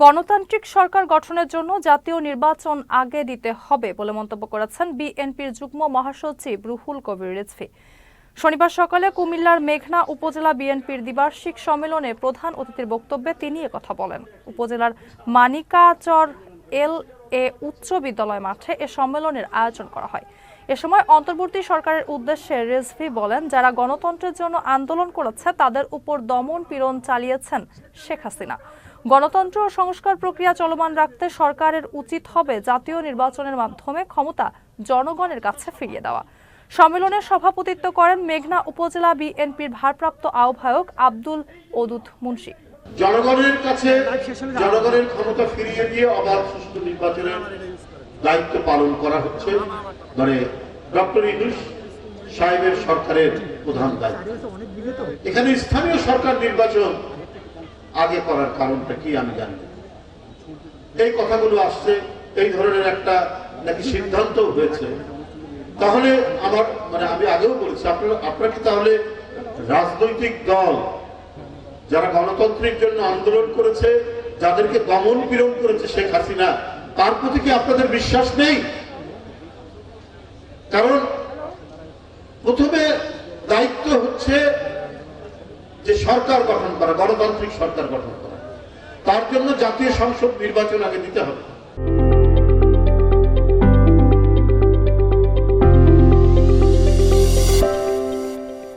গণতান্ত্রিক সরকার গঠনের জন্য জাতীয় নির্বাচন আগে দিতে হবে বলে মন্তব্য করেছেন বিএনপির যুগ্ম মহাসচিব রুহুল কবির রিজভী। শনিবার সকালে কুমিল্লার মেঘনা উপজেলা বিএনপির দ্বিবার্ষিক সম্মেলনে প্রধান অতিথির বক্তব্যে তিনি একথা বলেন। উপজেলার মানিকাচর LA উচ্চ বিদ্যালয় মাঠে এ সম্মেলনের আয়োজন করা হয়। এ সময় অন্তর্বর্তী সরকারের উদ্দেশ্যে রিজভী বলেন, যারা গণতন্ত্রের জন্য আন্দোলন করেছে তাদের উপর দমন পীড়ন চালিয়েছেন শেখ হাসিনা। গণতন্ত্র ও সংস্কার প্রক্রিয়া চলমান রাখতে সরকারের উচিত হবে জাতীয় নির্বাচনের মাধ্যমে ক্ষমতা জনগণের কাছে ফিরিয়ে দেওয়া। সম্মেলনে সভাপতিত্ব করেন মেঘনা উপজেলা বিএনপির ভারপ্রাপ্ত আহ্বায়ক আব্দুল ওদুদ মুন্সি। জনগণের কাছে জনগণের ক্ষমতা ফিরিয়ে দিয়ে অবাধ সুষ্ঠু নির্বাচনের দায়িত্ব পালন করা হচ্ছে মানে ডক্টর ইউনূস সাহেবের সরকারের প্রধান দায়িত্ব। এখানে স্থানীয় সরকার নির্বাচন আগে করার কারণটা কি আমি জানি না। এই কথাগুলো আসছে, এই ধরনের একটা নাকি সিদ্ধান্ত হয়েছে। তাহলে আমার আমি আগেও বলেছি, আপনারা কি তাহলে রাজনৈতিক দল যারা গণতন্ত্রের জন্য আন্দোলন করেছে, যাদেরকে দমন পীড়ন করেছে শেখ হাসিনা, তার প্রতি কি আপনাদের বিশ্বাস নেই? কারণ প্রথমে দায়িত্ব হচ্ছে যে সরকার গঠন করা, গণতান্ত্রিক সরকার গঠন করা। তার জন্য জাতীয় সংসদ নির্বাচন আগে দিতে হবে।